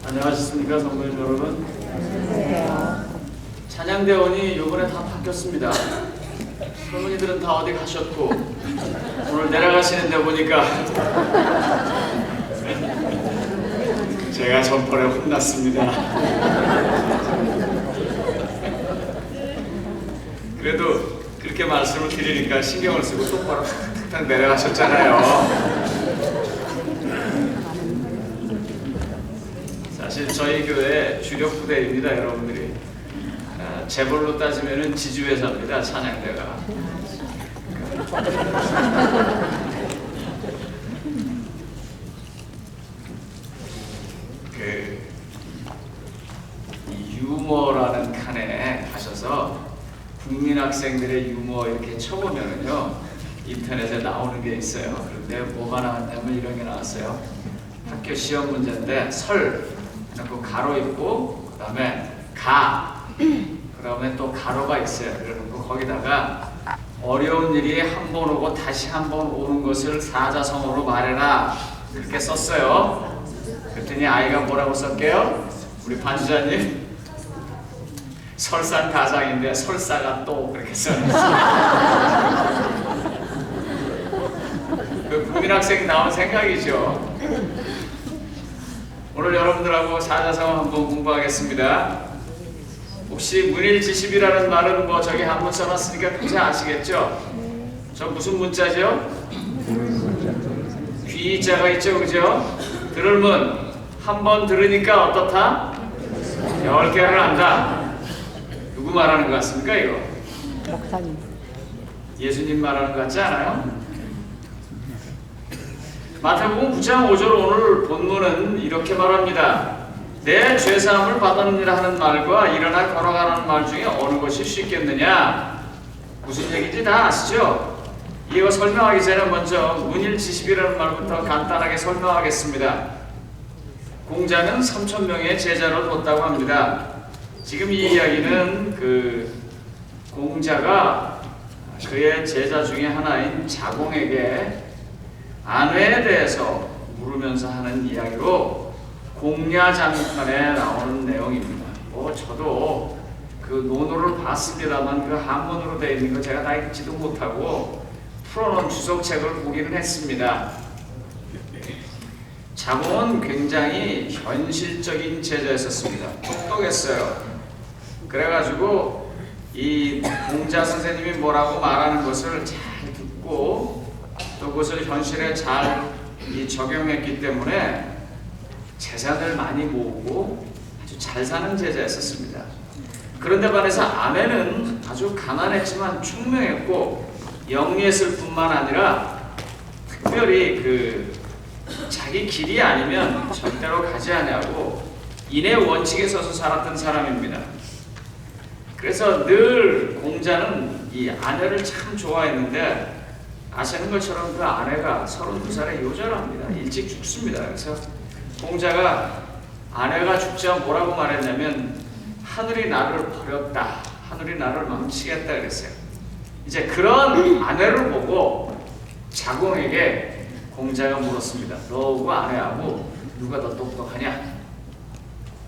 안녕하셨습니까, 성도님 여러분? 안녕하세요. 찬양대원이 요번에 다 바뀌었습니다. 할머니들은 다 어디 가셨고 오늘 내려가시는데 보니까 제가 전번에 혼났습니다. 그래도 그렇게 말씀을 드리니까 신경을 쓰고 똑바로 탁탁탁 내려가셨잖아요. 사실 저희 교회 주력 부대입니다, 여러분들이. 재벌로 따지면은 지주회사입니다, 찬양대가. 이 유머라는 칸에 가셔서 국민학생들의 유머 이렇게 쳐보면은요, 인터넷에 나오는 게 있어요. 그런데 뭐가 나왔냐면 이런 게 나왔어요. 학교 시험 문제인데 설 그리고 가로 있고 그 다음에 그 다음에 또 가로가 있어요. 그리고 거기다가 어려운 일이 한 번 오고 다시 한 번 오는 것을 사자성어로 말해라, 그렇게 썼어요. 그랬더니 아이가 뭐라고 썼게요? 우리 반주자님, 설상가상인데 설사가 또 그렇게 써놨어요. 그 국민학생 나온 생각이죠. 오늘 여러분들하고 사자성어 한번 공부하겠습니다. 혹시 문일지십이라는 말은 뭐 저기 한문 써놨으니까 그새 아시겠죠? 저 무슨 문자죠? 귀자가 있죠, 그죠? 들을 문, 한 번 들으니까 어떻다? 10개를 안다. 누구 말하는 것 같습니까, 이거? 목사님. 예수님 말하는 것 같지 않아요? 마태복음 9장 5절 오늘 본문은 이렇게 말합니다. 내 죄사함을 받았느니라 하는 말과 일어나 걸어가라는 말 중에 어느 것이 쉽겠느냐? 무슨 얘기인지 다 아시죠? 이거 설명하기 전에 먼저 문일지십이라는 말부터 간단하게 설명하겠습니다. 공자는 3,000명의 제자를 뒀다고 합니다. 지금 이 이야기는 그 공자가 그의 제자 중에 하나인 자공에게 아내에 대해서 물으면서 하는 이야기로 공야장편에 나오는 내용입니다. 저도 그 논어를 봤습니다만 그 한문으로 되어 있는 거 제가 다 읽지도 못하고 풀어놓은 주석책을 보기는 했습니다. 자공은 굉장히 현실적인 제자였었습니다. 똑똑했어요. 그래가지고 이 공자 선생님이 뭐라고 말하는 것을 잘 듣고 또 그것을 현실에 잘 적용했기 때문에 재산을 많이 모으고 아주 잘 사는 제자였었습니다. 그런데 반해서 아내는 아주 가난했지만 총명했고 영리했을 뿐만 아니라 특별히 그 자기 길이 아니면 절대로 가지 않냐고 인의 원칙에 서서 살았던 사람입니다. 그래서 늘 공자는 이 아내를 참 좋아했는데 아시는 것처럼 그 아내가 32살의 요절합니다. 일찍 죽습니다. 그래서 공자가 아내가 죽자 뭐라고 말했냐면 하늘이 나를 버렸다, 하늘이 나를 망치겠다 그랬어요. 이제 그런 아내를 보고 자공에게 공자가 물었습니다. 너하고 아내하고 누가 더 똑똑하냐?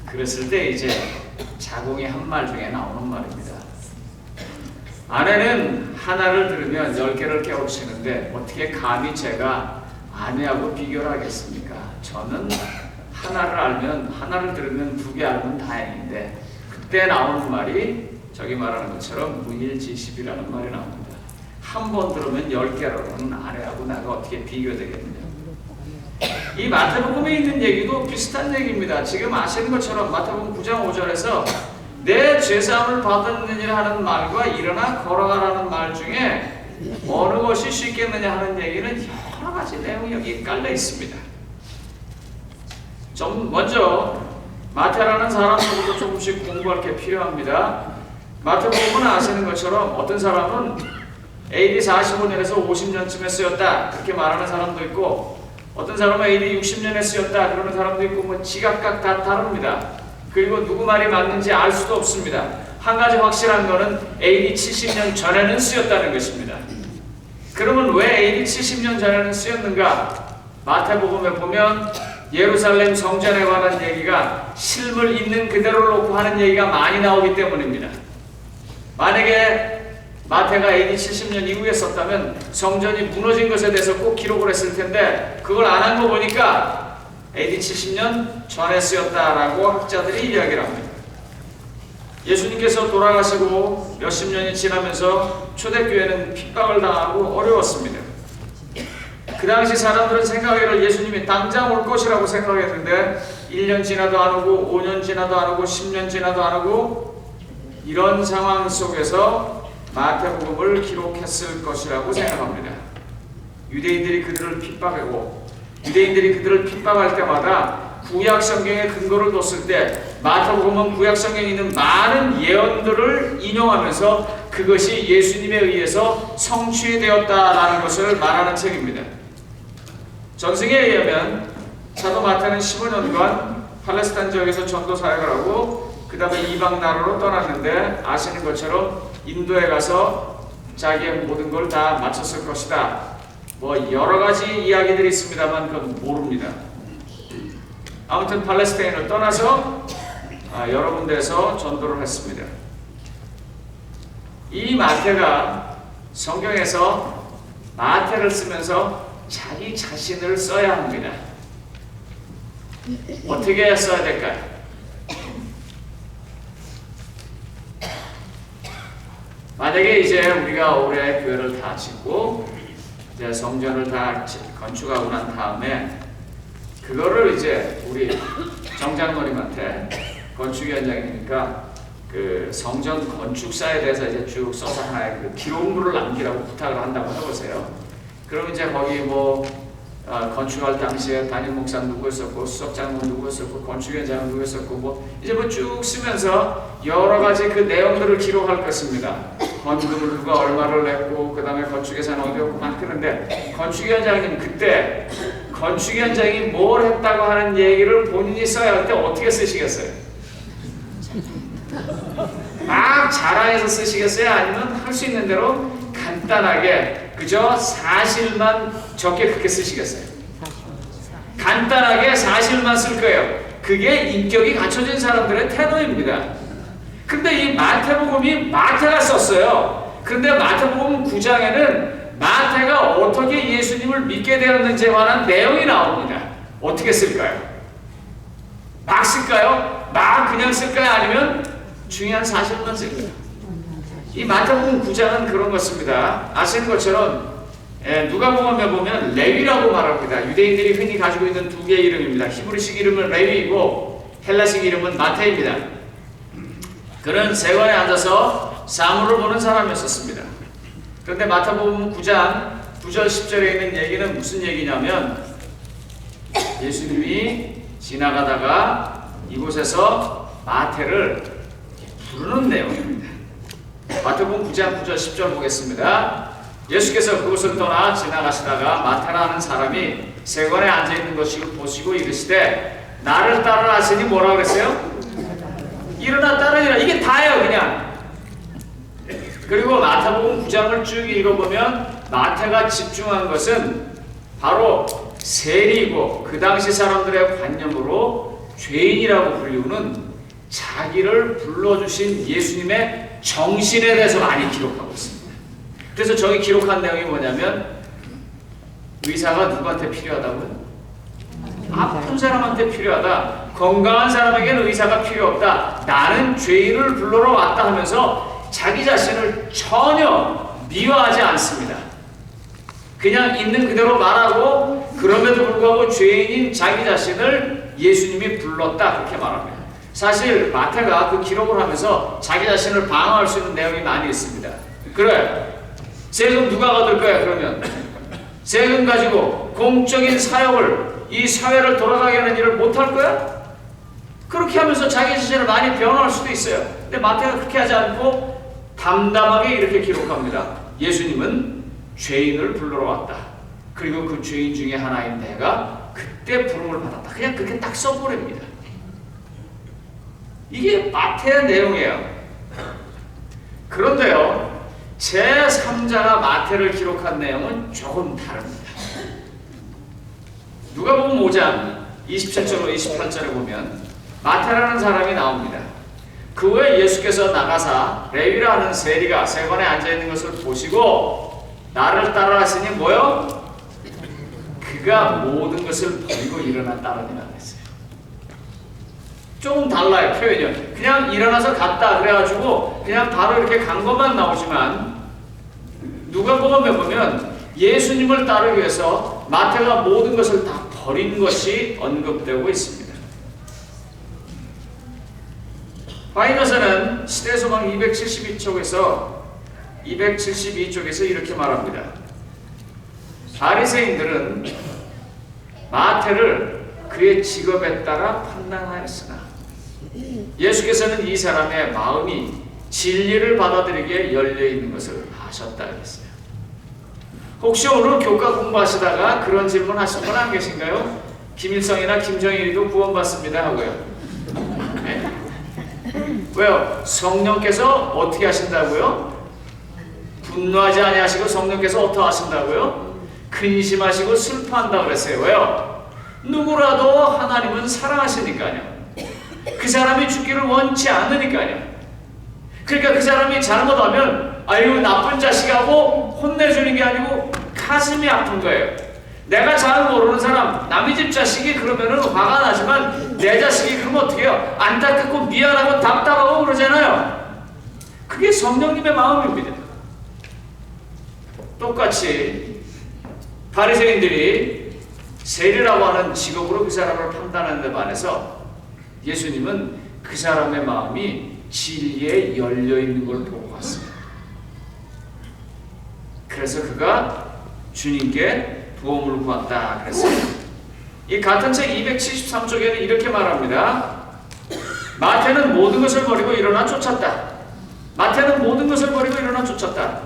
그랬을 때 이제 자공이 한 말 중에 나오는 말입니다. 아내는 하나를 들으면 10개를 깨우치는데 어떻게 감히 제가 아내하고 비교를 하겠습니까? 저는 하나를 알면, 하나를 들으면 2개 알면 다행인데, 그때 나오는 말이 저기 말하는 것처럼 문일지십이라는 말이 나옵니다. 한 번 들으면 10개로는 아내하고 나가 어떻게 비교되겠느냐. 이 마태복음에 있는 얘기도 비슷한 얘기입니다. 지금 아시는 것처럼 마태복음 9장 5절에서 내 죄사함을 받았느니라 하는 말과 일어나 걸어가라는 말 중에 어느 것이 쉽겠느냐 하는 얘기는 여러 가지 내용이 여기 깔려 있습니다. 좀 먼저 마태라는 사람으로부터 조금씩 공부할 게 필요합니다. 마태복음은 아시는 것처럼 어떤 사람은 AD 45년에서 50년쯤에 쓰였다 그렇게 말하는 사람도 있고, 어떤 사람은 AD 60년에 쓰였다 그러는 사람도 있고, 뭐 지각각 다 다릅니다. 그리고 누구 말이 맞는지 알 수도 없습니다. 한 가지 확실한 거는 AD 70년 전에는 쓰였다는 것입니다. 그러면 왜 AD 70년 전에는 쓰였는가? 마태복음에 보면 예루살렘 성전에 관한 얘기가 실물 있는 그대로 놓고 하는 얘기가 많이 나오기 때문입니다. 만약에 마태가 AD 70년 이후에 썼다면 성전이 무너진 것에 대해서 꼭 기록을 했을 텐데 그걸 안 한 거 보니까 AD 70년 전에 쓰였다라고 학자들이 이야기를 합니다. 예수님께서 돌아가시고 몇십 년이 지나면서 초대교회는 핍박을 당하고 어려웠습니다. 그 당시 사람들은 생각하기를 예수님이 당장 올 것이라고 생각했는데 1년 지나도 안 오고 5년 지나도 안 오고 10년 지나도 안 오고 이런 상황 속에서 마태복음을 기록했을 것이라고 생각합니다. 유대인들이 그들을 핍박하고 유대인들이 그들을 핍박할 때마다 구약 성경에 근거를 뒀을 때 마태복음은 구약 성경에 있는 많은 예언들을 인용하면서 그것이 예수님에 의해서 성취되었다라는 것을 말하는 책입니다. 전승에 의하면 사도 마태는 15년간 팔레스타인 지역에서 전도 사역을 하고 그 다음에 이방 나라로 떠났는데 아시는 것처럼 인도에 가서 자기의 모든 걸 다 마쳤을 것이다. 뭐 여러 가지 이야기들이 있습니다만 그건 모릅니다. 아무튼 팔레스타인을 떠나서 여러 군데에서 전도를 했습니다. 이 마태가 성경에서 마태를 쓰면서 자기 자신을 써야 합니다. 어떻게 써야 될까요? 만약에 이제 우리가 올해 교회를 다 짓고 이제 성전을 다 건축하고 난 다음에 그거를 이제 우리 정장모님한테 건축위원장이니까 그 성전 건축사에 대해서 이제 쭉 써서 하나의 그 기록물을 남기라고 부탁을 한다고 해보세요. 그럼 이제 거기 뭐 건축할 당시에 담임 목사 누구였었고 수석장로 누구였었고 건축위원장은 누구였었고 뭐 이제 뭐 쭉 쓰면서 여러 가지 그 내용들을 기록할 것입니다. 건금을 누가 얼마를 냈고 그 다음에 건축 예산 어디였고 막 그런데 건축위원장님 그때 건축위원장이 뭘 했다고 하는 얘기를 본인이 써야 할 때 어떻게 쓰시겠어요? 막 자랑해서 쓰시겠어요? 아니면 할 수 있는 대로 간단하게 그저 사실만 적게 그렇게 쓰시겠어요? 간단하게 사실만 쓸 거예요. 그게 인격이 갖춰진 사람들의 태도입니다. 근데 이 마태복음이 마태가 썼어요. 그런데 마태복음 9장에는 마태가 어떻게 예수님을 믿게 되었는지에 관한 내용이 나옵니다. 어떻게 쓸까요? 막 쓸까요? 막 그냥 쓸까요? 아니면 중요한 사실만 쓸까요? 이 마태복음 9장은 그런 것입니다. 아시는 것처럼 누가복음에 보면 레위라고 말합니다. 유대인들이 흔히 가지고 있는 두 개의 이름입니다. 히브리식 이름은 레위이고 헬라식 이름은 마태입니다. 그는 세관에 앉아서 사물을 보는 사람이었습니다. 그런데 마태복음 9장 9절 10절에 있는 얘기는 무슨 얘기냐면 예수님이 지나가다가 이곳에서 마태를 부르는 내용입니다. 마태복음 9장 9절 10절 보겠습니다. 예수께서 그곳을 떠나 지나가시다가 마태라는 사람이 세관에 앉아있는 것을 보시고 이르시되 나를 따르라 하시니 뭐라고 그랬어요? 일어나 따르니라. 이게 다예요 그냥. 그리고 마태복음 9장을 쭉 읽어보면 마태가 집중한 것은 바로 세리이고 그 당시 사람들의 관념으로 죄인이라고 불리우는 자기를 불러주신 예수님의 정신에 대해서 많이 기록하고 있습니다. 그래서 저기 기록한 내용이 뭐냐면 의사가 누구한테 필요하다고요? 아픈 사람한테 필요하다. 건강한 사람에게는 의사가 필요 없다. 나는 죄인을 불러러 왔다 하면서 자기 자신을 전혀 미워하지 않습니다. 그냥 있는 그대로 말하고 그럼에도 불구하고 죄인인 자기 자신을 예수님이 불렀다 그렇게 말합니다. 사실 마태가 그 기록을 하면서 자기 자신을 방어할 수 있는 내용이 많이 있습니다. 그래 세금 누가 거둘 거야 그러면? 세금 가지고 공적인 사역을 이 사회를 돌아가게 하는 일을 못할 거야? 그렇게 하면서 자기 자신을 많이 변호할 수도 있어요. 근데 마태가 그렇게 하지 않고 담담하게 이렇게 기록합니다. 예수님은 죄인을 불러러 왔다. 그리고 그 죄인 중에 하나인 내가 그때 부름을 받았다. 그냥 그렇게 딱 써버립니다. 이게 마태의 내용이에요. 그런데요, 제3자가 마태를 기록한 내용은 조금 다릅니다. 누가복음 5장 27절로 28절에 보면 마태라는 사람이 나옵니다. 그 후에 예수께서 나가사 레위라는 세리가 세관에 앉아있는 것을 보시고 나를 따라 하시니 뭐요? 그가 모든 것을 버리고 일어나 따르니라 했어요. 조금 달라요, 표현이. 그냥 일어나서 갔다 그래가지고 그냥 바로 이렇게 간 것만 나오지만 누가복음에 보면 예수님을 따르기 위해서 마태가 모든 것을 다 버린 것이 언급되고 있습니다. 바이너스는 시대소망 272쪽에서 이렇게 말합니다. 바리새인들은 마태를 그의 직업에 따라 판단하였으나 예수께서는 이 사람의 마음이 진리를 받아들이기에 열려있는 것을 아셨다 그랬어요. 혹시 오늘 교과 공부하시다가 그런 질문 하신 분 안 계신가요? 김일성이나 김정일이도 구원받습니다 하고요. 네? 왜요? 성령께서 어떻게 하신다고요? 분노하지 아니하시고 성령께서 어떻게 하신다고요? 근심하시고 슬퍼한다고 그랬어요. 왜요? 누구라도 하나님은 사랑하시니까요. 그 사람이 죽기를 원치 않으니까요. 그러니까 그 사람이 잘못하면 아유 나쁜 자식하고 혼내주는 게 아니고 가슴이 아픈 거예요. 내가 잘 모르는 사람 남의 집 자식이 그러면은 화가 나지만 내 자식이 그러면 어떻게 해요? 안타깝고 미안하고 답답하고 그러잖아요. 그게 성령님의 마음입니다. 똑같이 바리새인들이 세리라고 하는 직업으로 그 사람을 판단하는 데 반해서 예수님은 그 사람의 마음이 진리에 열려있는 걸 보고 갔습니다. 그래서 그가 주님께 도움을 구한다 그랬어요. 이 같은 책 273쪽에는 이렇게 말합니다. 마태는 모든 것을 버리고 일어나 쫓았다. 마태는 모든 것을 버리고 일어나 쫓았다.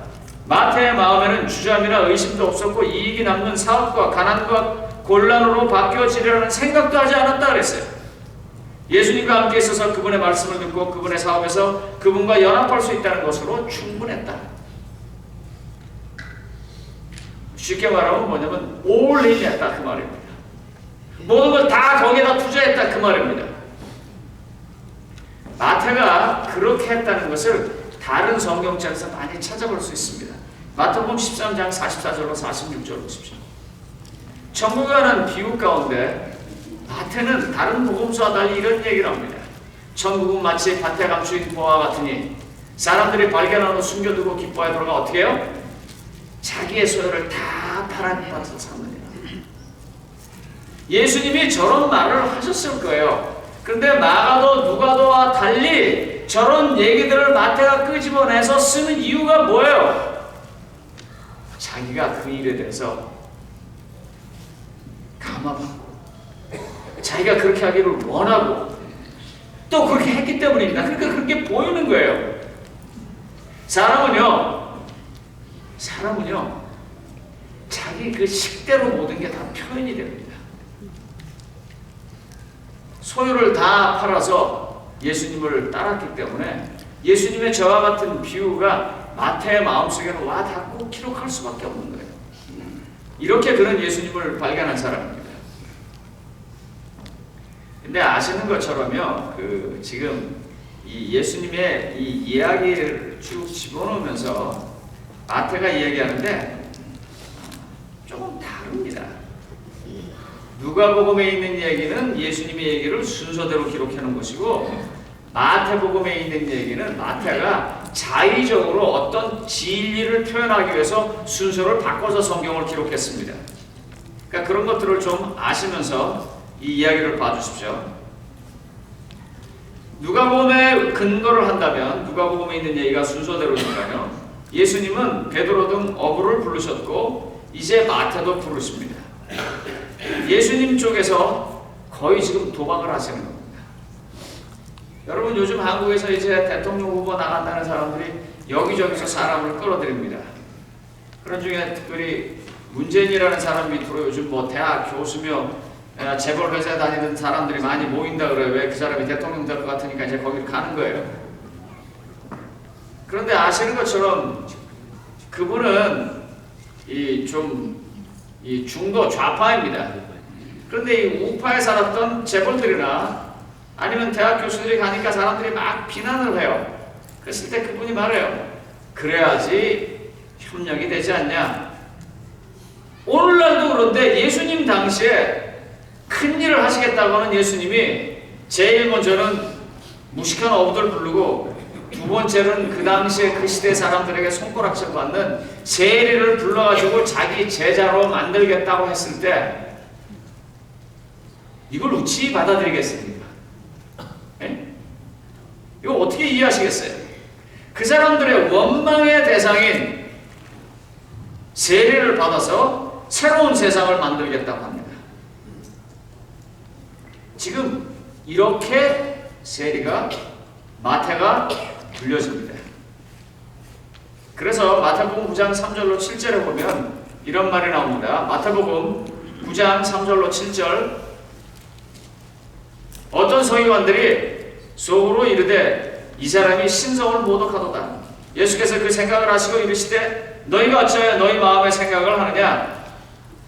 마태의 마음에는 주저함이나 의심도 없었고 이익이 남는 사업과 가난과 곤란으로 바뀌어지려는 생각도 하지 않았다 그랬어요. 예수님과 함께 있어서 그분의 말씀을 듣고 그분의 사업에서 그분과 연합할 수 있다는 것으로 충분했다. 쉽게 말하면 뭐냐면 올인 했다 그 말입니다. 모든 걸 다 거기에다 투자했다 그 말입니다. 마태가 그렇게 했다는 것을 다른 성경책에서 많이 찾아볼 수 있습니다. 마태복음 13장 44절로 46절을 보십시오. 천국에 관한 비유 가운데 마태는 다른 복음서와 달리 이런 얘기를 합니다. 천국은 마치 밭에 감추인 보화 같으니 사람들이 발견한 후 숨겨두고 기뻐해 돌아가 어떻게 해요? 자기의 소유를 다 팔아내서 샀느니라. 예수님이 저런 말을 하셨을 거예요. 그런데 마가도 누가도와 달리 저런 얘기들을 마태가 끄집어내서 쓰는 이유가 뭐예요? 자기가 그 일에 대해서 감화받고 자기가 그렇게 하기를 원하고 또 그렇게 했기 때문입니다. 그러니까 그렇게 보이는 거예요. 사람은요 자기 그 식대로 모든 게 다 표현이 됩니다. 소유를 다 팔아서 예수님을 따랐기 때문에 예수님의 저와 같은 비유가 마태의 마음속에는 와 닿고 기록할 수밖에 없는 거예요. 이렇게 그런 예수님을 발견한 사람입니다. 근데 아시는 것처럼요, 지금 이 예수님의 이 이야기를 쭉 집어넣으면서 마태가 이야기하는데 조금 다릅니다. 누가복음에 있는 얘기는 예수님의 얘기를 순서대로 기록해 놓은 것이고 마태복음에 있는 얘기는 마태가 자의적으로 어떤 진리를 표현하기 위해서 순서를 바꿔서 성경을 기록했습니다. 그러니까 그런 것들을 좀 아시면서 이 이야기를 봐주십시오. 누가복음에 근거를 한다면 누가복음에 있는 얘기가 순서대로니까요. 예수님은 베드로 등 어부를 부르셨고 이제 마태도 부르십니다. 예수님 쪽에서 거의 지금 도박을 하시는 겁니다. 여러분 요즘 한국에서 이제 대통령 후보 나간다는 사람들이 여기저기서 사람을 끌어들입니다. 그런 중에 특별히 문재인이라는 사람 밑으로 요즘 뭐 대학 교수며 재벌 회사에 다니는 사람들이 많이 모인다 그래요. 왜? 그 사람이 대통령 될 것 같으니까 이제 거기를 가는 거예요. 그런데 아시는 것처럼 그분은 이 중도 좌파입니다. 그런데 이 우파에 살았던 재벌들이나 아니면 대학 교수들이 가니까 사람들이 막 비난을 해요. 그랬을 때 그분이 말해요. 그래야지 협력이 되지 않냐. 오늘날도 그런데 예수님 당시에 큰 일을 하시겠다고 하는 예수님이 제일 먼저는 무식한 어부들 부르고 두 번째는 그 당시에 그 시대 사람들에게 손가락질 받는 세리를 불러가지고 자기 제자로 만들겠다고 했을 때 이걸 어찌 받아들이겠습니까? 예? 이거 어떻게 이해하시겠어요? 그 사람들의 원망의 대상인 세례를 받아서 새로운 세상을 만들겠다고 합니다. 지금 이렇게 세리가 마태가 불려집니다. 그래서 마태복음 9장 3절로 7절에 보면 이런 말이 나옵니다. 마태복음 9장 3절로 7절 어떤 서기관들이 속으로 이르되 이 사람이 신성을 모독하도다. 예수께서 그 생각을 하시고 이르시되 너희가 어찌하여 너희 마음의 생각을 하느냐?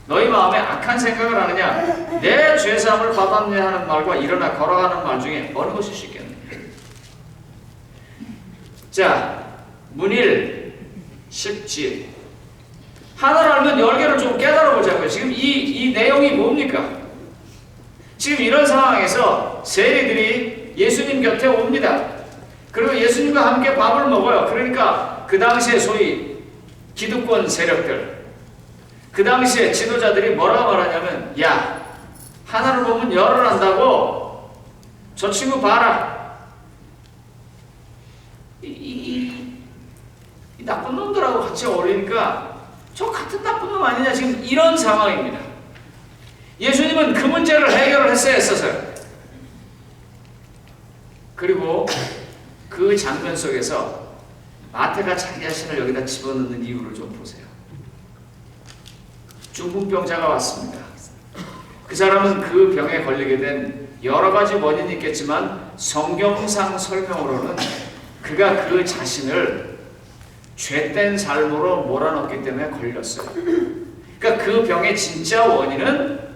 너희 마음에 악한 생각을 하느냐? 내 죄사함을 받았느냐 하는 말과 일어나 걸어가는 말 중에 어느 것이 쉽겠느냐? 자, 문일 십지 하나를 알면 10개를 좀 깨달아 보자고요. 지금 이 내용이 뭡니까? 지금 이런 상황에서 세리들이 예수님 곁에 옵니다. 그리고 예수님과 함께 밥을 먹어요. 그러니까 그 당시에 소위 기득권 세력들, 그 당시에 지도자들이 뭐라고 말하냐면 야, 하나를 보면 열을 안다고 저 친구 봐라. 이 나쁜 놈들하고 같이 어울리니까 저 같은 나쁜 놈 아니냐. 지금 이런 상황입니다. 예수님은 그 문제를 해결을 했어요. 그리고 그 장면 속에서 마태가 자기 자신을 여기다 집어넣는 이유를 좀 보세요. 중풍병자가 왔습니다. 그 사람은 그 병에 걸리게 된 여러 가지 원인이 있겠지만 성경상 설명으로는 그가 그 자신을 죄된 삶으로 몰아넣기 때문에 걸렸어요. 그러니까 그 병의 진짜 원인은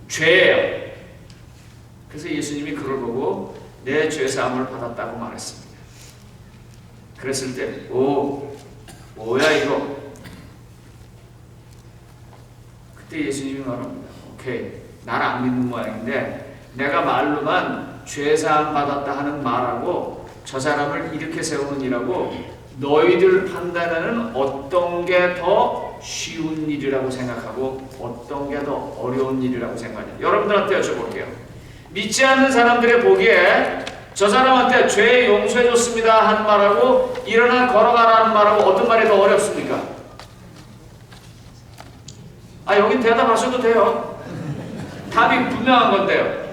죄예요. 그래서 예수님이 그걸 보고 내 죄사함을 받았다고 말했습니다. 그랬을 때 뭐야 이거? 그때 예수님이 말합니다. 오케이, 나를 안 믿는 모양인데 내가 말로만 죄사함 받았다 하는 말하고 저 사람을 이렇게 세우는 일하고 너희들 판단하는 어떤 게 더 쉬운 일이라고 생각하고 어떤 게 더 어려운 일이라고 생각하냐. 여러분들한테 여쭤볼게요. 믿지 않는 사람들의 보기에 저 사람한테 죄 용서해줬습니다 하는 말하고 일어나 걸어가라는 말하고 어떤 말이 더 어렵습니까? 여긴 대답하셔도 돼요. 답이 분명한 건데요.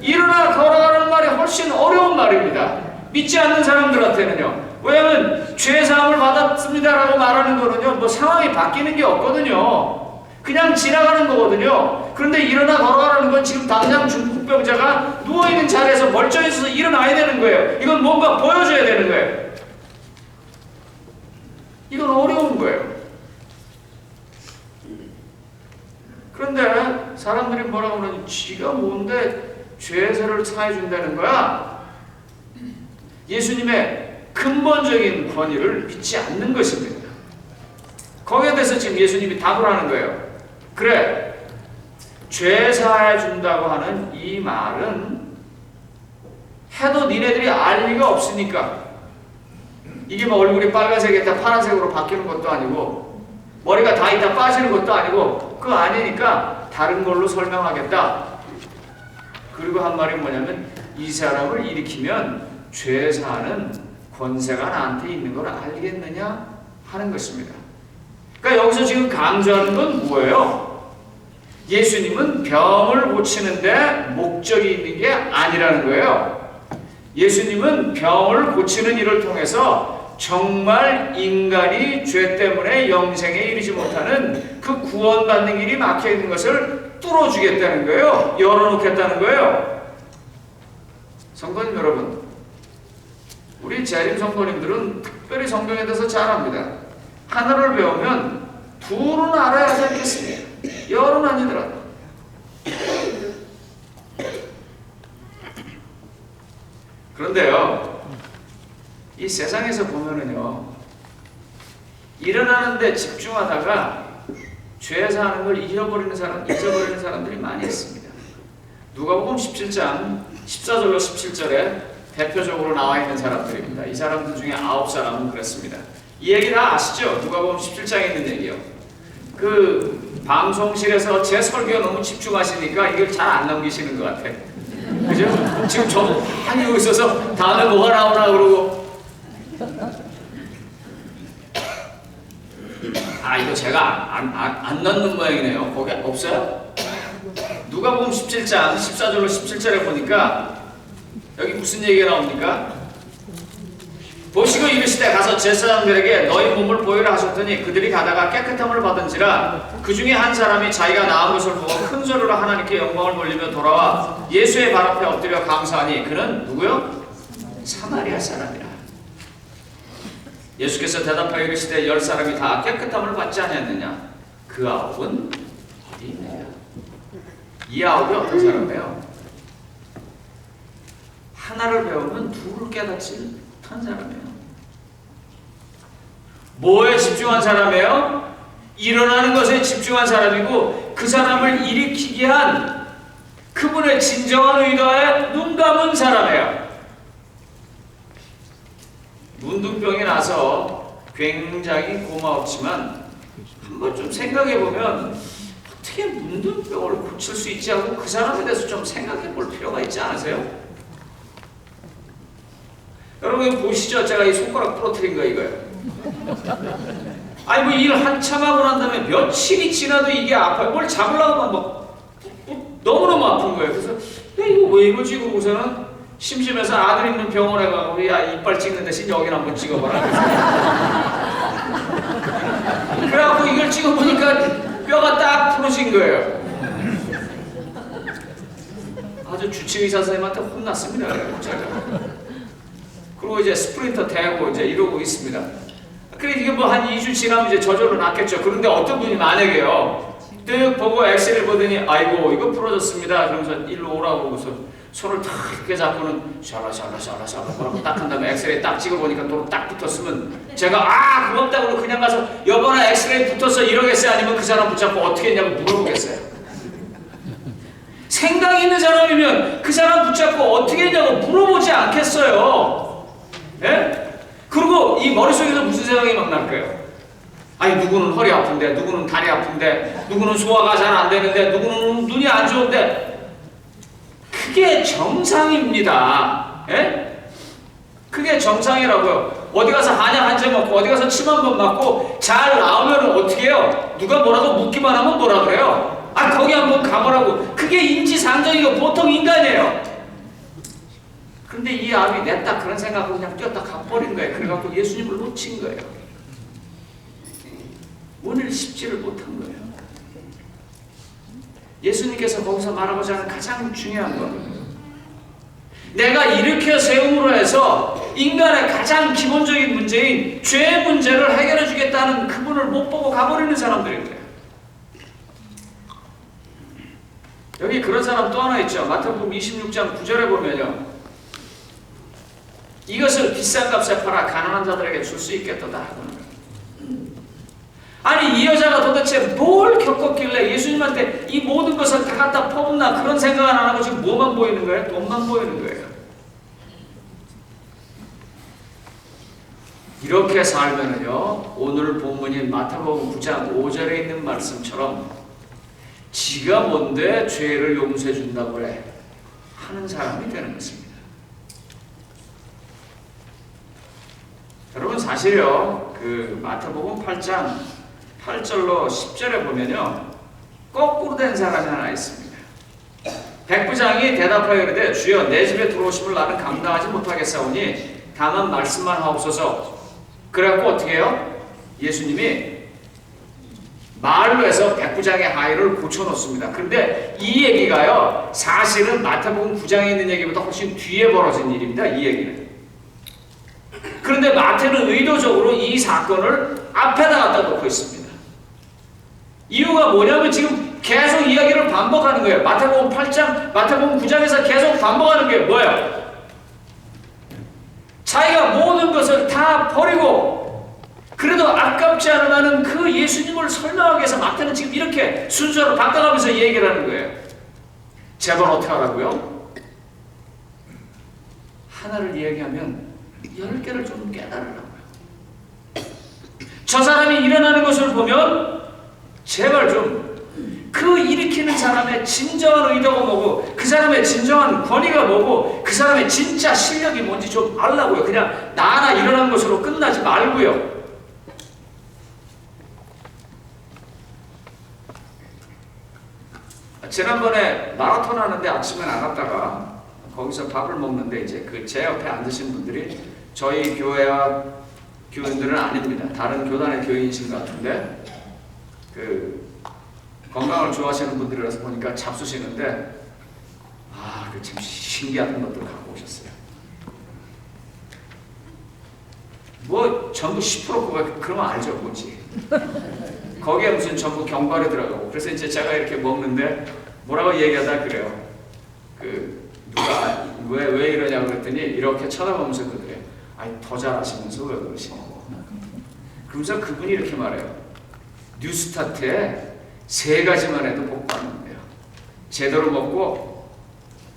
일어나 걸어가라는 말이 훨씬 어려운 말입니다. 믿지 않는 사람들한테는요. 왜냐하면 죄사함을 받았습니다라고 말하는 거는요, 뭐 상황이 바뀌는 게 없거든요. 그냥 지나가는 거거든요. 그런데 일어나 걸어가라는 건 지금 당장 중풍병자가 누워있는 자리에서 멀쩡히 있어서 일어나야 되는 거예요. 이건 뭔가 보여줘야 되는 거예요. 이건 어려운 거예요. 그런데 사람들이 뭐라고 그러니 지가 뭔데 죄사를 사해준다는 거야? 예수님의 근본적인 권위를 믿지 않는 것입니다. 거기에 대해서 지금 예수님이 답을 하는 거예요. 그래, 죄 사해 준다고 하는 이 말은 해도 니네들이 알 리가 없으니까. 이게 뭐 얼굴이 빨간색에다 파란색으로 바뀌는 것도 아니고 머리가 다 있다 빠지는 것도 아니고 그거 아니니까 다른 걸로 설명하겠다. 그리고 한 말이 뭐냐면 이 사람을 일으키면 죄 사하는 권세가 나한테 있는 걸 알겠느냐 하는 것입니다. 그러니까 여기서 지금 강조하는 건 뭐예요? 예수님은 병을 고치는데 목적이 있는 게 아니라는 거예요. 예수님은 병을 고치는 일을 통해서 정말 인간이 죄 때문에 영생에 이르지 못하는 그 구원받는 길이 막혀있는 것을 뚫어주겠다는 거예요. 열어놓겠다는 거예요. 성도님 여러분, 우리 재림 성도님들은 특별히 성경에 대해서 잘 압니다. 하나를 배우면 둘은 알아야 하지 않겠습니까? 열은 아니더라도. 그런데요, 이 세상에서 보면은요, 일어나는데 집중하다가 죄 사는 걸 잊어버리는 사람들이 많이 있습니다. 누가복음 17장 14절로 17절에 대표적으로 나와 있는 사람들입니다. 이 사람들 중에 9사람은 그랬습니다. 이 얘기 다 아시죠? 누가복음 17장에 있는 얘기요. 그 방송실에서 제 설교에 너무 집중하시니까 이걸 잘 안 넘기시는 것 같아. 그죠? 지금 저도 많이 여기 있어서 다음에 뭐가 나오나 그러고. 이거 제가 안 넣는 모양이네요. 거기 없어요? 누가복음 17장 14절로 17절에 보니까 여기 무슨 얘기가 나옵니까? 보시고 이르시되 가서 제사장들에게 너희 몸을 보이라 하셨더니 그들이 가다가 깨끗함을 받은지라 그 중에 한 사람이 자기가 나은 것을 보고 큰 소리로 하나님께 영광을 돌리며 돌아와 예수의 발 앞에 엎드려 감사하니 그는 누구요? 사마리아 사람이라. 예수께서 대답하여 이르시되 10사람이 다 깨끗함을 받지 아니하느냐? 그 9은 어디 있느냐? 이 9이 어떤 사람이에요? 하나를 배우면 둘을 깨닫지 못한 사람이에요. 뭐에 집중한 사람이에요? 일어나는 것에 집중한 사람이고 그 사람을 일으키게 한 그분의 진정한 의도에 눈 감은 사람이에요. 문둥병이 나서 굉장히 고마웠지만 한번 좀 생각해보면 어떻게 문둥병을 고칠 수 있지 하고 그 사람에 대해서 좀 생각해볼 필요가 있지 않으세요? 여러분 보시죠. 제가 이 손가락 부러뜨린 거 이거예요. 아니 뭐 일 한참 하고 난 다음에 며칠이 지나도 이게 아파요. 뭘 잡으려고 하면 막 너무너무 아픈 거예요. 그래서 야 이거 왜 이러지? 그러고서는 심심해서 아들 있는 병원에 가고 야 이빨 찍는 대신 여기를 한번 찍어봐라. 그래갖고 이걸 찍어보니까 뼈가 딱 부러진 거예요. 아주 주치의사 선생님한테 혼났습니다. 제가. 그리고 이제 스프린터 대고 이제 이러고 있습니다. 그래 이게 뭐 한 2주 지나면 이제 저절로 낫겠죠. 그런데 어떤 분이 만약에요. 뜩 보고 엑스레이를 보더니 아이고 이거 부러졌습니다. 그러면서 일로 오라고 그러고서 손을 탁 이렇게 잡고는 샤라샤라샤라샤라 딱 한 다음에 엑스레이 딱 찍어보니까 또 딱 붙었으면 제가 고맙다고 그냥 가서 여보나 엑스레이 붙었어 이러겠어요? 아니면 그 사람 붙잡고 어떻게 했냐고 물어보겠어요? 생각이 있는 사람이면 그 사람 붙잡고 어떻게 했냐고 물어보지 않겠어요? 예? 그리고 이 머릿속에서 무슨 생각이 막 날까요? 아니 누구는 허리 아픈데 누구는 다리 아픈데 누구는 소화가 잘 안 되는데 누구는 눈이 안 좋은데 그게 정상입니다. 예? 그게 정상이라고요. 어디 가서 한약 한 장 먹고 어디 가서 침 한 번 맞고 잘 나오면 어떻게 해요? 누가 뭐라고 묻기만 하면 뭐라 그래요? 거기 한번 가보라고. 그게 인지상정이고 보통 인간이에요. 근데 이 아비 냈다 그런 생각으로 그냥 뛰었다 가버린 거예요. 그래갖고 예수님을 놓친 거예요. 오늘 십지를 못한 거예요. 예수님께서 거기서 말하고자 하는 가장 중요한 건 내가 일으켜 세움으로 해서 인간의 가장 기본적인 문제인 죄의 문제를 해결해 주겠다는 그분을 못 보고 가버리는 사람들입니다. 여기 그런 사람 또 하나 있죠. 마태복음 26장 9절에 보면요. 이것을 비싼 값에 팔아 가난한 자들에게 줄 수 있겠도다 하고는. 아니 이 여자가 도대체 뭘 겪었길래 예수님한테 이 모든 것을 다 갖다 퍼붓나 그런 생각은 안 하고 지금 뭐만 보이는 거예요? 돈만 보이는 거예요. 이렇게 살면은요 오늘 본문인 마태복음 9장 5절에 있는 말씀처럼 지가 뭔데 죄를 용서해 준다고 그래 하는 사람이 되는 것입니다. 여러분 사실요 그 마태복음 8장 8절로 10절에 보면요 거꾸로 된 사람이 하나 있습니다. 백부장이 대답하여 이르되 주여 내 집에 들어오심을 나는 감당하지 못하겠사오니 다만 말씀만 하옵소서. 그래갖고 어떻게 해요? 예수님이 말로 해서 백부장의 하의를 고쳐놓습니다. 그런데 이 얘기가요 사실은 마태복음 9장에 있는 얘기보다 훨씬 뒤에 벌어진 일입니다. 이 얘기는. 그런데 마태는 의도적으로 이 사건을 앞에다 갖다 놓고 있습니다. 이유가 뭐냐면 지금 계속 이야기를 반복하는 거예요. 마태복음 8장, 마태복음 9장에서 계속 반복하는 게 뭐예요? 자기가 모든 것을 다 버리고 그래도 아깝지 않을 만한 그 예수님을 설명하기 위해서 마태는 지금 이렇게 순서를 바꿔가면서 얘기를 하는 거예요. 제발 어떻게 하라고요? 하나를 이야기하면 10개를 좀 깨달으라고요. 저 사람이 일어나는 것을 보면 제발 좀 그 일으키는 사람의 진정한 의도가 뭐고 그 사람의 진정한 권위가 뭐고 그 사람의 진짜 실력이 뭔지 좀 알라고요. 그냥 나 하나 일어난 것으로 끝나지 말고요. 지난번에 마라톤 하는데 아침에 나갔다가 거기서 밥을 먹는데 이제 그 제 옆에 앉으신 분들이 저희 교회와 교인들은 아닙니다. 다른 교단의 교인이신 것 같은데 그 건강을 좋아하시는 분들이라서 보니까 잡수시는데 그 참 신기한 것들 갖고 오셨어요. 뭐 전부 10% 그러면 알죠, 뭐지? 거기에 무슨 전부 견과류 들어가고 그래서 이제 제가 이렇게 먹는데 뭐라고 얘기하다 그래요. 그 누가 왜 이러냐고 그랬더니 이렇게 쳐다보면서 그래요. 아니 더 잘하시면서 왜 그러시냐고. 그러면서 그분이 이렇게 말해요. 뉴스타트에 3가지만 해도 복 받는데요. 제대로 먹고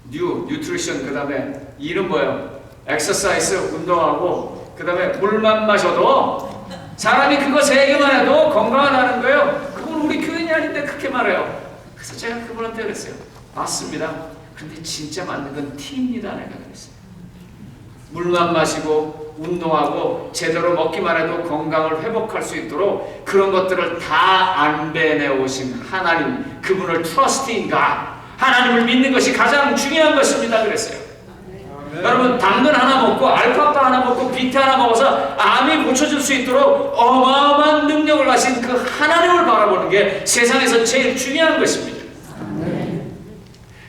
뉴트리션, 그 다음에 이름 뭐예요? 엑서사이즈, 운동하고 그 다음에 물만 마셔도 사람이 그거 3개만 해도 건강하다는 거예요. 그분 우리 교인이 아닌데 그렇게 말해요. 그래서 제가 그분한테 그랬어요. 맞습니다. 근데 진짜 맞는 건 티입니다. 내가 그랬어요. 물만 마시고 운동하고 제대로 먹기만 해도 건강을 회복할 수 있도록 그런 것들을 다 안배내 오신 하나님, 그분을 트러스트인가 하나님을 믿는 것이 가장 중요한 것입니다. 그랬어요. 여러분 당근 하나 먹고 알파파 하나 먹고 비타 하나 먹어서 암이 고쳐질 수 있도록 어마어마한 능력을 가신 그 하나님을 바라보는 게 세상에서 제일 중요한 것입니다.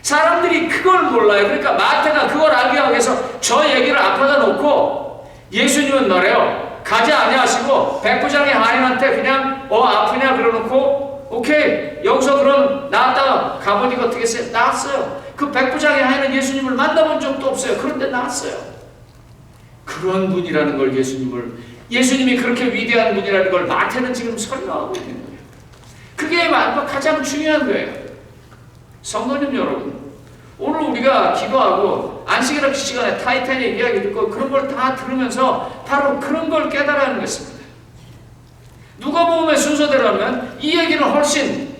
사람들이 그걸 몰라요. 그러니까 마태가 그걸 알게 하기 위해서 저 얘기를 앞에다 놓고 예수님은 말해요. 가지 아니하시고 백부장의 하인한테 그냥 아프냐 그러놓고 오케이 여기서 그럼 나왔다가 가보니까 어떻게 했어요? 나았어요. 그 백부장의 하인은 예수님을 만나본 적도 없어요. 그런데 나았어요. 그런 분이라는 걸 예수님이 그렇게 위대한 분이라는 걸 마태는 지금 설명하고 있는 거예요. 그게 가장 중요한 거예요. 성도님 여러분, 오늘 우리가 기도하고 안식일 시간에 타이타닉 이야기 듣고 그런 걸 다 들으면서 바로 그런 걸 깨달아야 하는 것입니다. 누가복음의 순서대로라면 이 얘기는 훨씬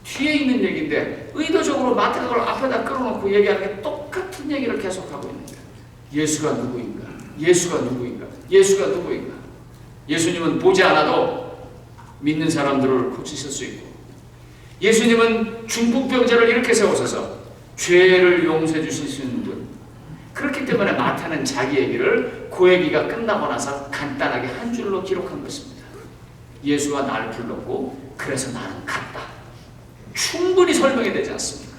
뒤에 있는 얘기인데 의도적으로 마태가 그걸 앞에다 끌어놓고 얘기하는 게 똑같은 얘기를 계속하고 있는 거예요. 예수가 누구인가? 예수가 누구인가? 예수가 누구인가? 예수님은 보지 않아도 믿는 사람들을 고치실 수 있고 예수님은 중풍병자를 이렇게 세우셔서 죄를 용서해 주실 수 있는 분. 그렇기 때문에 마태는 자기 얘기를 그 얘기가 끝나고 나서 간단하게 한 줄로 기록한 것입니다. 예수가 나를 불렀고 그래서 나는 갔다. 충분히 설명이 되지 않습니까?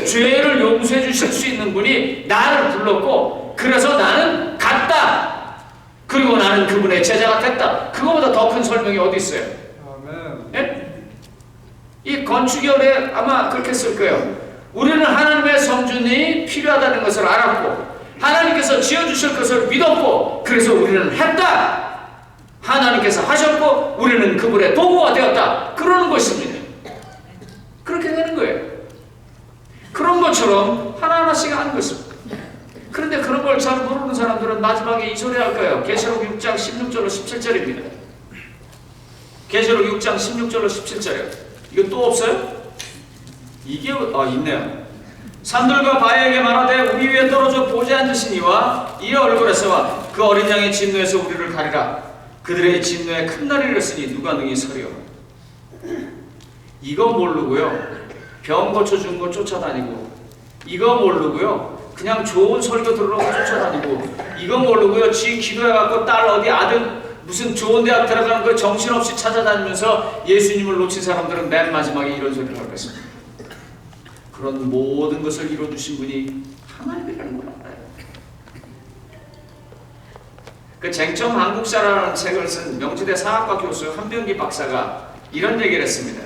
죄를 용서해 주실 수 있는 분이 나를 불렀고 그래서 나는 갔다. 그리고 나는 그분의 제자가 됐다. 그거보다 더 큰 설명이 어디 있어요? 아멘. 예? 이 건축열에 아마 그렇게 쓸 거예요. 우리는 하나님의 성전이 필요하다는 것을 알았고 하나님께서 지어주실 것을 믿었고 그래서 우리는 했다. 하나님께서 하셨고 우리는 그분의 도구가 되었다. 그러는 것입니다. 그렇게 되는 거예요. 그런 것처럼 하나하나씩 하는 것입니다. 그런데 그런 걸 잘 모르는 사람들은 마지막에 이 소리 할 거예요. 계시록 6장 16절로 17절입니다. 계시록 6장 16절로 17절이에요. 이거 또 없어요? 이게 있네요. 산들과 바위에게 말하되 우리 위에 떨어져 보좌에 앉으신 이와 이 얼굴에서와 그 어린 양의 진노에서 우리를 가리라. 그들의 진노에 큰 날이 이르렀으니 누가 능히 서리요. 이거 모르고요. 병 고쳐준 거 쫓아다니고 이거 모르고요. 그냥 좋은 설교 들으려고 쫓아다니고 이거 모르고요. 지 기도해갖고 딸 어디 아들 무슨 좋은 대학 들어가는 거 정신없이 찾아다니면서 예수님을 놓친 사람들은 맨 마지막에 이런 소리를 할 것입니다. 그런 모든 것을 이루어주신 분이 하나님이라는 걸 알아요. 그 쟁점 한국사라는 책을 쓴 명지대 사학과 교수 한병기 박사가 이런 얘기를 했습니다.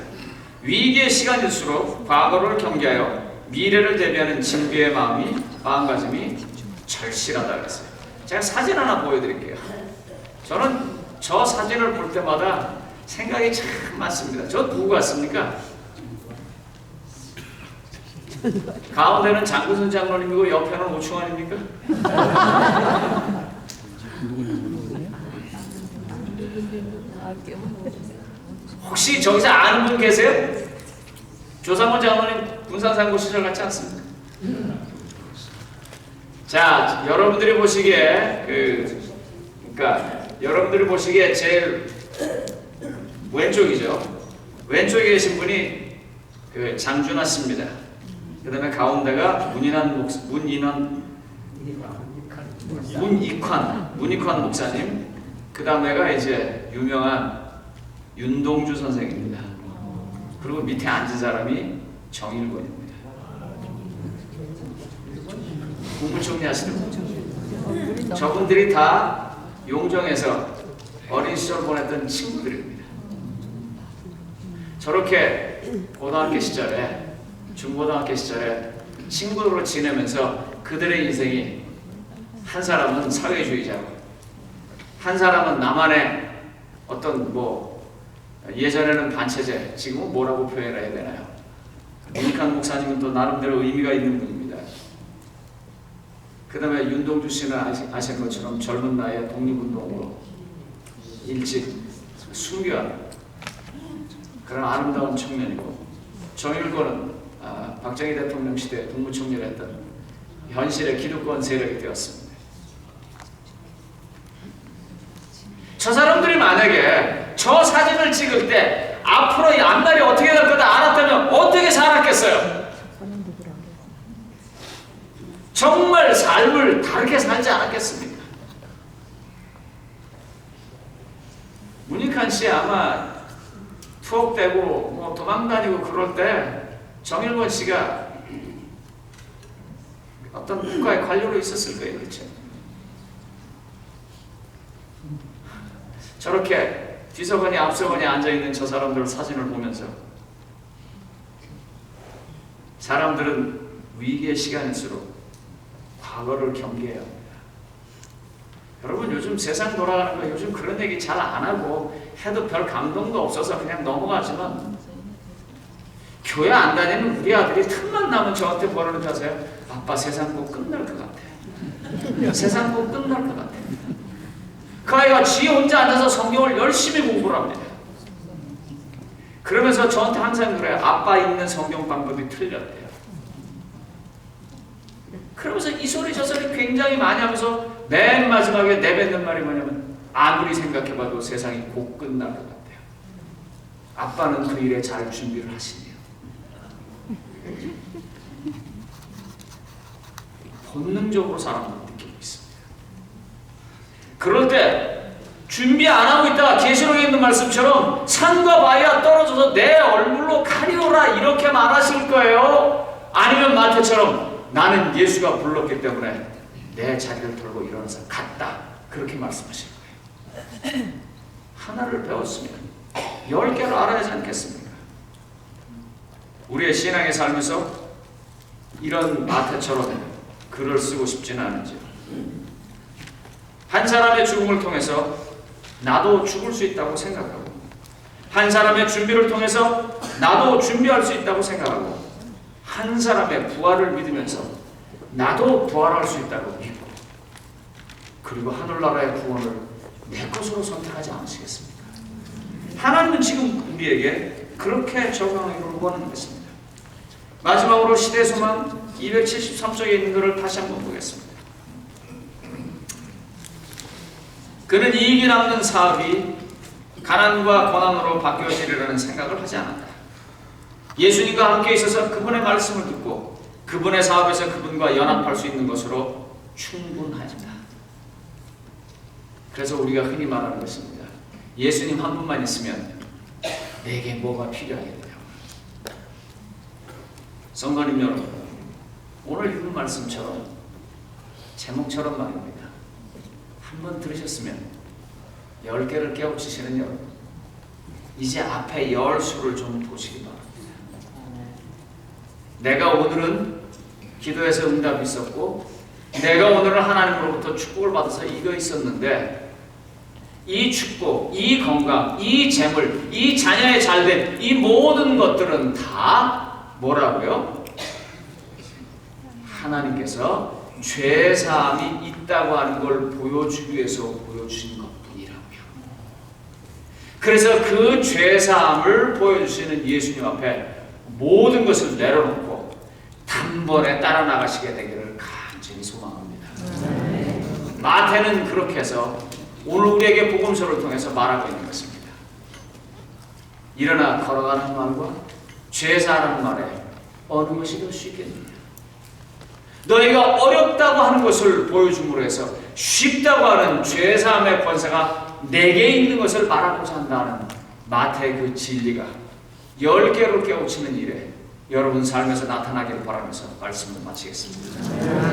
위기의 시간일수록 과거를 경계하여 미래를 대비하는 진비의 마음가짐이 절실하다 그랬어요. 제가 사진 하나 보여드릴게요. 저는 저 사진을 볼 때마다 생각이 참 많습니다. 저 누구 같습니까? 가운데는 장근순 장로님이고 옆에는 오충환입니까? 혹시 저기서 아는 분 계세요? 조상훈 장로님 군산상고 시절 같지 않습니까? 자, 여러분들이 보시기에 그러니까 여러분들이 보시기에 제일 왼쪽이죠. 왼쪽에 계신 분이 장준하 씨입니다. 그 다음에 가운데가 문익환 목사님. 그 다음에가 이제 유명한 윤동주 선생입니다. 그리고 밑에 앉은 사람이 정일권입니다. 국무총리 하시는 분. 저분들이 다 용정에서 어린 시절 보냈던 친구들입니다. 저렇게 고등학교 시절에, 중고등학교 시절에 친구로 지내면서 그들의 인생이 한 사람은 사회주의자고 한 사람은 나만의 어떤 예전에는 반체제, 지금은 뭐라고 표현해야 되나요? 문익환 목사님은 또 나름대로 의미가 있는 분입니다. 그 다음에 윤동주 씨는 아시는 것처럼 젊은 나이에 독립운동으로 일찍 순교한 그런 아름다운 청년이고, 정일권은 박정희 대통령 시대 국무총리를 했던 현실의 기득권 세력이 되었습니다. 저 사람들이 만약에 저 사진을 찍을 때 앞으로 앞날이 어떻게 될 거다 알았다면 어떻게 살았겠어요? 정말 삶을 다르게 살지 않았겠습니까? 문익환 씨 아마 투옥되고 도망다니고 그럴 때 정일권 씨가 어떤 국가의 관료로 있었을 거예요. 그렇죠? 저렇게 뒤서거니 앞서거니 앉아있는 저 사람들 사진을 보면서 사람들은 위기의 시간일수록 과거를 경계해야 합니다. 여러분, 요즘 세상 돌아가는 거 요즘 그런 얘기 잘 안 하고 해도 별 감동도 없어서 그냥 넘어가지만, 교회 안 다니는 우리 아들이 틈만 나면 저한테 뭐라는지 아세요? 아빠, 세상 꼭 끝날 것 같아. 세상 꼭 끝날 것 같아. 그 아이가 지 혼자 앉아서 성경을 열심히 공부를 합니다. 그러면서 저한테 항상 그래요. 아빠 읽는 성경 방법이 틀렸대요. 그러면서 이 소리 저 소리 굉장히 많이 하면서 맨 마지막에 내뱉는 말이 뭐냐면, 아무리 생각해봐도 세상이 곧 끝날 것 같아요. 아빠는 그 일에 잘 준비를 하시네요. 본능적으로 사람은 느끼고 있습니다. 그럴 때 준비 안 하고 있다가 계시록에 있는 말씀처럼 산과 바위가 떨어져서 내 얼굴로 가리오라 이렇게 말하실 거예요? 아니면 마태처럼 나는 예수가 불렀기 때문에 내 자리를 털고 일어나서 갔다 그렇게 말씀하실 거예요. 하나를 배웠으면 10개를 알아야지 않겠습니까? 우리의 신앙의 삶에서 이런 마태처럼 글을 쓰고 싶지는 않은지요. 한 사람의 죽음을 통해서 나도 죽을 수 있다고 생각하고, 한 사람의 준비를 통해서 나도 준비할 수 있다고 생각하고, 한 사람의 부활을 믿으면서 나도 부활할 수 있다고 믿고, 그리고 하늘나라의 구원을 내 것으로 선택하지 않으시겠습니까? 하나님은 지금 우리에게 그렇게 적용하기를 원하는 것입니다. 마지막으로 시대소망 273쪽에 있는 것을 다시 한번 보겠습니다. 그는 이익이 남는 사업이 가난과 고난으로 바뀌어지리라는 생각을 하지 않았다. 예수님과 함께 있어서 그분의 말씀을 듣고 그분의 사업에서 그분과 연합할 수 있는 것으로 충분하다. 그래서 우리가 흔히 말하는 것입니다. 예수님 한 분만 있으면 내게 뭐가 필요하겠냐고. 성도님 여러분, 오늘 읽은 말씀처럼 제목처럼 말입니다. 한번 들으셨으면 10개를 깨우치시는 여러분, 이제 앞에 10수를 좀 보시기 바랍니다. 내가 오늘은 기도에서 응답이 있었고 내가 오늘은 하나님으로부터 축복을 받아서 이거 있었는데 이 축복, 이 건강, 이 재물, 이 자녀의 잘됨, 이 모든 것들은 다 뭐라고요? 하나님께서 죄사함이 있다고 하는 걸 보여주기 위해서 보여주신 것뿐이라고요. 그래서 그 죄사함을 보여주시는 예수님 앞에 모든 것을 내려놓고 단번에 따라 나가시게 되기를 간절히 소망합니다. 마태는 그렇게 해서 오늘 우리에게 복음서를 통해서 말하고 있는 것입니다. 일어나 걸어가는 말과 죄사하는 말에 어느 것이 더 쉽겠느냐? 너희가 어렵다고 하는 것을 보여줌으로 해서 쉽다고 하는 죄사함의 권세가 내게 있는 것을 말하고자 한다는 마태의 그 진리가 10개로 깨우치는 일에 여러분 삶에서 나타나기를 바라면서 말씀을 마치겠습니다.